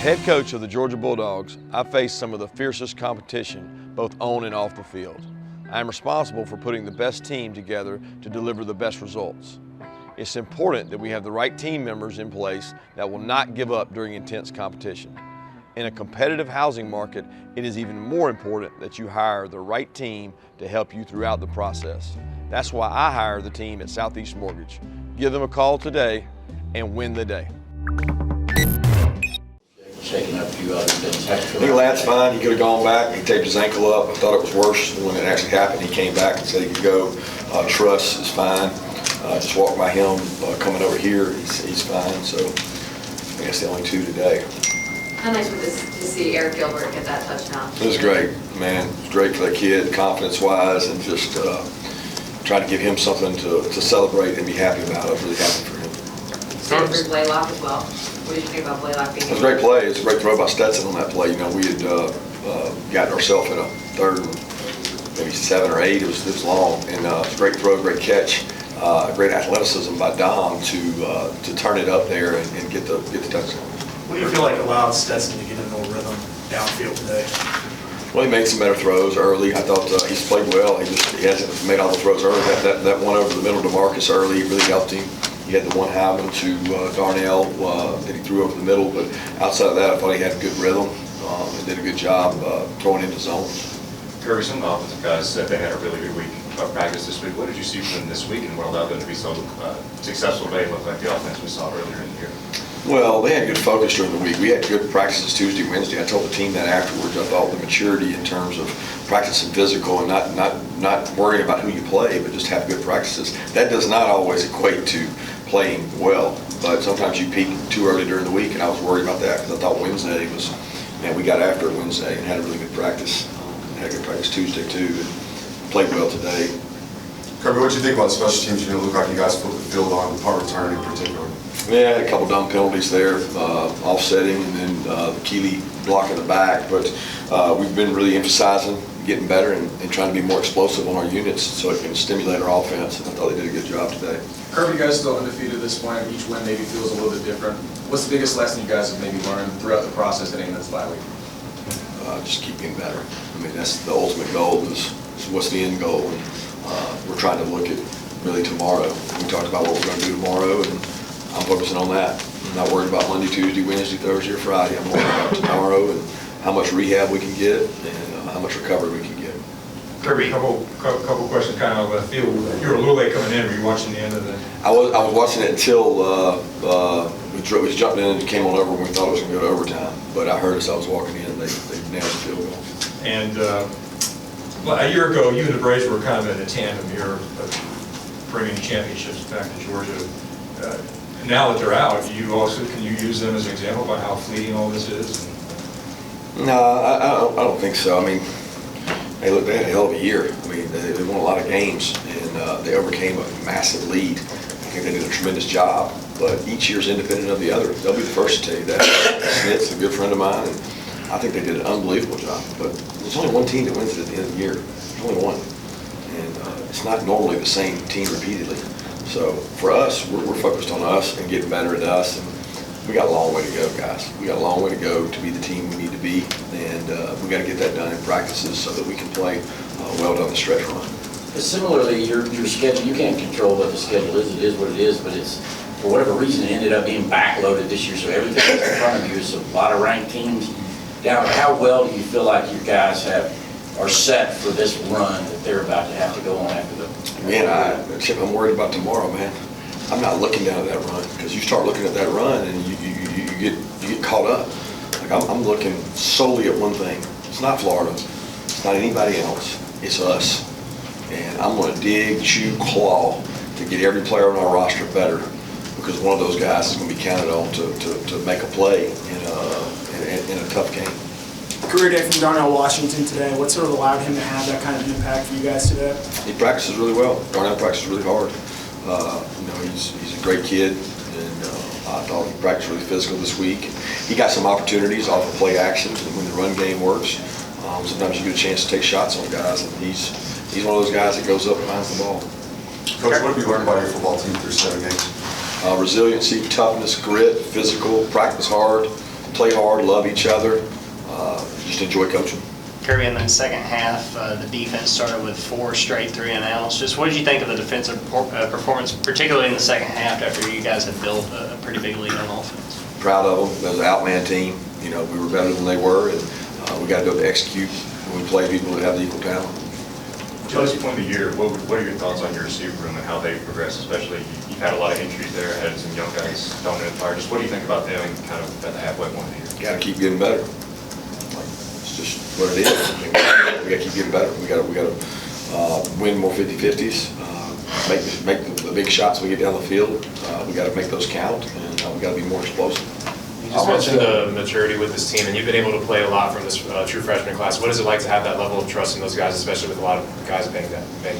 head coach of the Georgia Bulldogs, I face some of the fiercest competition, both on and off the field. I am responsible for putting the best team together to deliver the best results. It's important that we have the right team members in place that will not give up during intense competition. In a competitive housing market, it is even more important that you hire the right team to help you throughout the process. That's why I hire the team at Southeast Mortgage. Give them a call today and win the day. Shaking up a few other things. I think the lad's fine. He could have gone back. He taped his ankle up. I thought it was worse when it actually happened. He came back and said he could go. Truss is fine. Just walked by him coming over here. He's fine. So I guess the only two today. How nice was this to see Eric Gilbert get that touchdown? It was great, man. It was great for that kid, confidence-wise, and just trying to give him something to celebrate and be happy about. I was really happy for him. Same for Blaylock as well. What did you think about Blaylock being? It was a great play. It was a great throw by Stetson on that play. You know, we had gotten ourselves in a third and maybe 7 or 8. It was long, and it was a great throw, great catch, great athleticism by Dom to turn it up there and get the touchdown. What do you feel like allowed Stetson to get in more rhythm downfield today? Well, he made some better throws early. I thought he's played well. He hasn't made all the throws early. That one over the middle to Marcus early really helped him. He had the one Highman to Darnell that he threw over the middle, but outside of that, I thought he had a good rhythm and did a good job throwing into zone. Kirby, some offensive guys said they had a really good week of practice this week. What did you see from them this week, and what allowed them to be so successful today? It looked like the offense we saw earlier in the year. Well, they had good focus during the week. We had good practices Tuesday, Wednesday. I told the team that afterwards. I thought the maturity in terms of practicing physical and not worrying about who you play, but just have good practices. That does not always equate to playing well, but sometimes you peak too early during the week, and I was worried about that because I thought Wednesday was, man, we got after it Wednesday and had a really good practice. Had a good practice Tuesday too, and played well today. Kirby, what did you think about special teams? You know, it looked like you guys put the field on the punt return in particular. Yeah, had a couple dumb penalties there, offsetting, and then the Keeley blocking the back. But we've been really emphasizing getting better and trying to be more explosive on our units so it can stimulate our offense. And I thought they did a good job today. Kirby, you guys still undefeated at this point. Each win maybe feels a little bit different. What's the biggest lesson you guys have maybe learned throughout the process heading into this bye week? Just keep getting better. I mean, that's the ultimate goal is what's the end goal. And we're trying to look at really tomorrow. We talked about what we're going to do tomorrow, and I'm focusing on that. I'm not worried about Monday, Tuesday, Wednesday, Thursday, or Friday. I'm worried about tomorrow and how much rehab we can get and how much recovery we can get. Kirby, couple questions kind of left field. You were a little late coming in. Were you watching the end of the? I was watching it until we jumped in and came on over when we thought it was going to go to overtime. But I heard as I was walking in, they nailed the field goal. And a year ago, you and the Braves were kind of in a tandem here, bringing championships back to Georgia. Now that they're out, can you use them as an example about how fleeting all this is? No, I don't think so. I mean, hey, look, they had a hell of a year. I mean, they won a lot of games, and they overcame a massive lead. I think they did a tremendous job, but each year's independent of the other. They'll be the first to tell you that. Smith's a good friend of mine, and I think they did an unbelievable job. But there's only one team that wins it at the end of the year. There's only one. And it's not normally the same team repeatedly. So for us, we're focused on us and getting better at us. And we got a long way to go, guys. We got a long way to go to be the team we need to be, and we got to get that done in practices so that we can play well down the stretch run. But similarly, your schedule, you can't control what the schedule is. It is what it is, but it's, for whatever reason, it ended up being backloaded this year, so everything that's in front of you is a lot of ranked teams. Down, how well do you feel like your guys are set for this run that they're about to have to go on after the? Man, Chip, I'm worried about tomorrow, man. I'm not looking down at that run because you start looking at that run and you get caught up. Like I'm looking solely at one thing. It's not Florida. It's not anybody else. It's us. And I'm going to dig, chew, claw to get every player on our roster better because one of those guys is going to be counted on to make a play in a tough game. Career day from Darnell Washington today. What sort of allowed him to have that kind of impact for you guys today? He practices really well. Darnell practices really hard. He's a great kid, and I thought he practiced really physical this week. He got some opportunities off of play actions, and when the run game works, sometimes you get a chance to take shots on guys, and he's one of those guys that goes up and finds the ball. Coach, what have you learned about your football team through 7 games? Resiliency, toughness, grit, physical, practice hard, play hard, love each other, just enjoy coaching. Kirby, in that second half, the defense started with 4 straight 3-and-outs. Just what did you think of the defensive performance, particularly in the second half after you guys had built a pretty big lead on offense? Proud of them. It was an outman team. You know, we were better than they were, and we got to be able to execute when we play people that have the equal talent. Till this point of the year, what are your thoughts on your receiver room and how they progress, especially you've had a lot of injuries there, had some young guys thrown in the fire. Just what do you think about them kind of at the halfway point of the year? Got to keep getting better. It's just what it is. We got to keep getting better. We got to win more 50-50s, make the big shots we get down the field. We got to make those count, and we got to be more explosive. You just mentioned the maturity with this team, and you've been able to play a lot from this true freshman class. What is it like to have that level of trust in those guys, especially with a lot of guys banged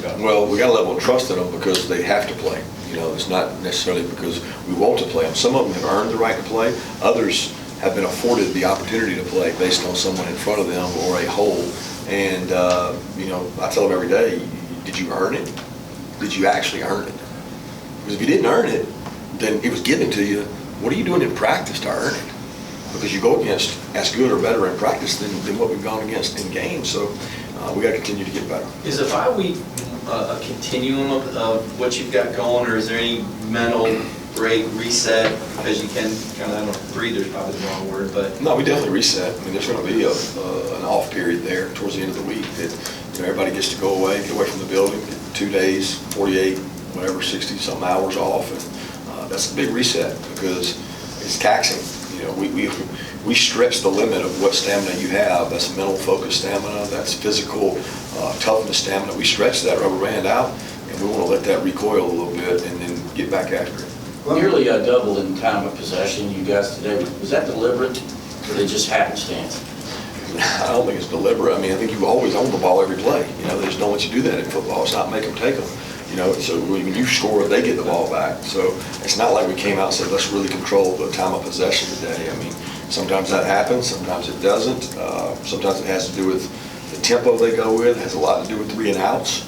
up? Well, we got a level of trust in them because they have to play. You know, it's not necessarily because we want to play them. Some of them have earned the right to play. Others have been afforded the opportunity to play based on someone in front of them or a hole. And, you know, I tell them every day, did you earn it? Did you actually earn it? Because if you didn't earn it, then it was given to you. What are you doing in practice to earn it? Because you go against as good or better in practice than what we've gone against in games. So we got to continue to get better. Is a 5-week a continuum of what you've got going, or is there any mental break, reset, because you can kind of, I don't know, breathe is probably the wrong word, but... No, we definitely reset. I mean, there's going to be an off period there towards the end of the week that, you know, everybody gets to go away, get away from the building, get 2 days, 48, whatever, 60-something hours off, and that's a big reset because it's taxing. You know, we stretch the limit of what stamina you have. That's mental focus stamina, that's physical toughness stamina. We stretch that rubber band out, and we want to let that recoil a little bit and then get back after it. Nearly a double in time of possession, you guys today. Was that deliberate, or did it just happenstance? I don't think it's deliberate. I mean, I think you always own the ball every play. You know, they just don't let you do that in football. It's not make them take them. You know, so when you score, they get the ball back. So it's not like we came out and said, let's really control the time of possession today. I mean, sometimes that happens, sometimes it doesn't. Sometimes it has to do with the tempo they go with. It has a lot to do with 3-and-outs.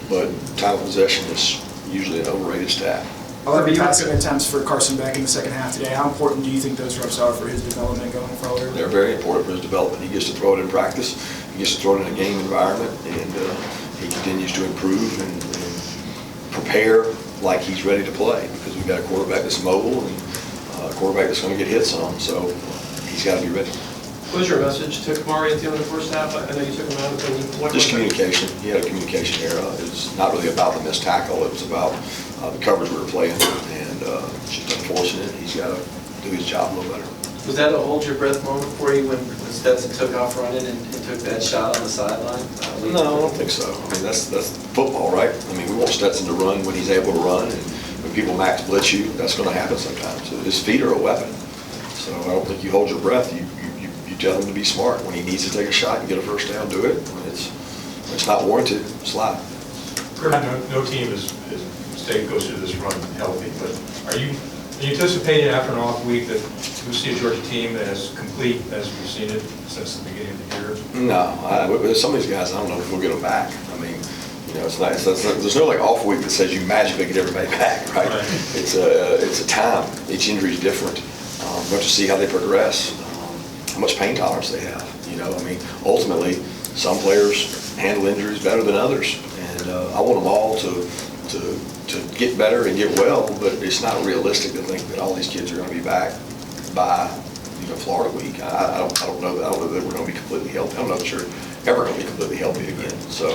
But time of possession is usually an overrated stat. 11 passing attempts for Carson Beck in the second half today. How important do you think those reps are for his development going forward? They're very important for his development. He gets to throw it in practice. He gets to throw it in a game environment, and he continues to improve and prepare like he's ready to play because we've got a quarterback that's mobile and a quarterback that's going to get hits on, so he's got to be ready. What was your message to Kamari at the end of the first half? I know you took him out of the... Just communication. He had a communication error. It was not really about the missed tackle. It was about the coverage we were playing, and it's just unfortunate. He's got to do his job a little better. Was that a hold your breath moment for you when Stetson took off running and took that shot on the sideline? No, I don't think so. I mean, that's football, right? I mean, we want Stetson to run when he's able to run, and when people max blitz you, that's going to happen sometimes. So his feet are a weapon. So I don't think you hold your breath. You tell him to be smart. When he needs to take a shot and get a first down, do it. When it's not warranted, slide. No team state goes through this run healthy, but are you anticipating after an off week that we'll see a Georgia team that is complete as we've seen it since the beginning of the year? No, some of these guys, I don't know if we'll get them back. I mean, you know, it's nice. There's no like off week that says you magically get everybody back, right? It's a time. Each injury is different. We have to see how they progress, how much pain tolerance they have. You know, I mean, ultimately, some players handle injuries better than others, and I want them all to get better and get well, but it's not realistic to think that all these kids are going to be back by, you know, Florida week. I don't know that we're going to be completely healthy. I'm not sure ever going to be completely healthy again. So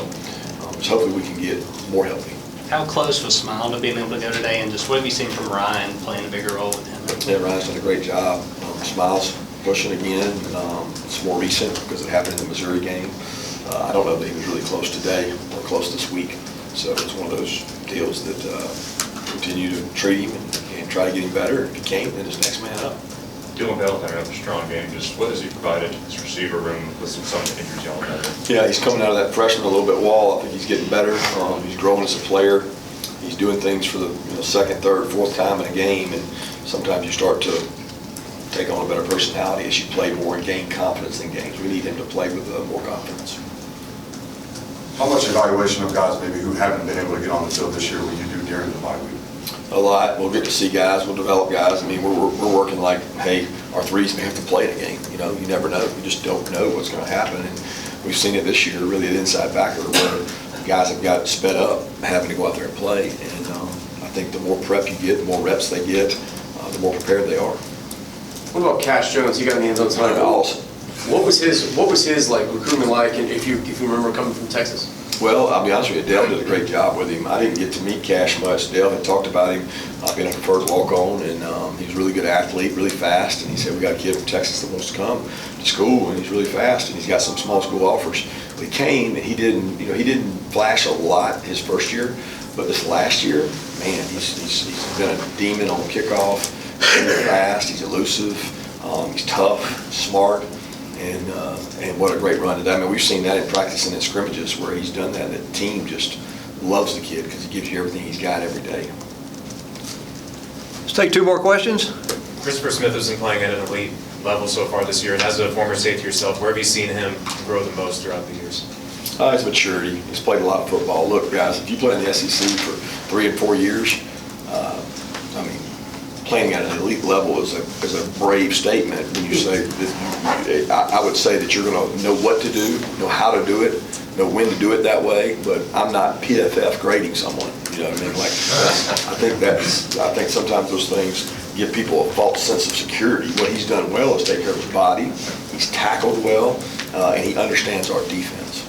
hopefully we can get more healthy. How close was Smile to being able to go today, and just what have you seen from Ryan playing a bigger role with him? Yeah, Ryan's done a great job. Smile's pushing again. It's more recent because it happened in the Missouri game. I don't know that he was really close today or close this week. So it's one of those deals that continue to treat him and try to get him better. If he can't, then his next man up. Dylan Bell had another strong game. Just what has he provided to his receiver room with some of the injuries y'all had? Yeah, he's coming out of that freshman a little bit wall. I think he's getting better. He's growing as a player. He's doing things for the second, third, fourth time in a game, and sometimes you start to take on a better personality as you play more and gain confidence in games. We need him to play with more confidence. How much evaluation of guys maybe who haven't been able to get on the field this year will you do during the bye week? A lot. We'll get to see guys. We'll develop guys. I mean, we're working like, hey, our threes may have to play in a game. You know, you never know. You just don't know what's going to happen. And we've seen it this year, really, at inside backer, where guys have got sped up having to go out there and play. And I think the more prep you get, the more reps they get, the more prepared they are. What about Cash Jones? He got in the end zone tonight. Awesome. What was his like recruitment like? And if you remember coming from Texas. Well, I'll be honest with you, Dale did a great job with him. I didn't get to meet Cash much. Dale had talked about him being a preferred walk-on, and he was a really good athlete, really fast. And he said, we got a kid from Texas that wants to come to school, and he's really fast, and he's got some small school offers. But he came, and he didn't flash a lot his first year, but this last year, man, he's been a demon on kickoff. He's really fast, he's elusive, he's tough, smart. And what a great run today. I mean, we've seen that in practice and in scrimmages where he's done that. The team just loves the kid because he gives you everything he's got every day. Let's take two more questions. Christopher Smith has been playing at an elite level so far this year, and as a former safety yourself, where have you seen him grow the most throughout the years? His maturity. He's played a lot of football. Look, guys, if you play in the SEC for 3 and 4 years, I mean, playing at an elite level is a brave statement when you say that. I would say that you're going to know what to do, know how to do it, know when to do it that way. But I'm not PFF grading someone. You know what I mean? Like, I think sometimes those things give people a false sense of security. What he's done well is take care of his body. He's tackled well, and he understands our defense.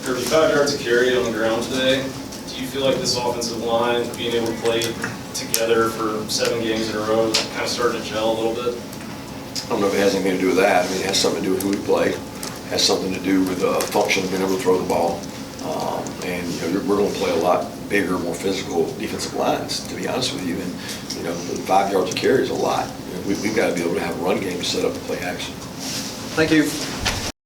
Kirby, 5 yards of carry on the ground today. Do you feel like this offensive line, being able to play together for 7 games in a row, is kind of starting to gel a little bit? I don't know if it has anything to do with that. I mean, it has something to do with who we play. It has something to do with function of being able to throw the ball. And we're going to play a lot bigger, more physical defensive lines, to be honest with you. And 5 yards of carry is a lot. We've got to be able to have a run game to set up and play action. Thank you.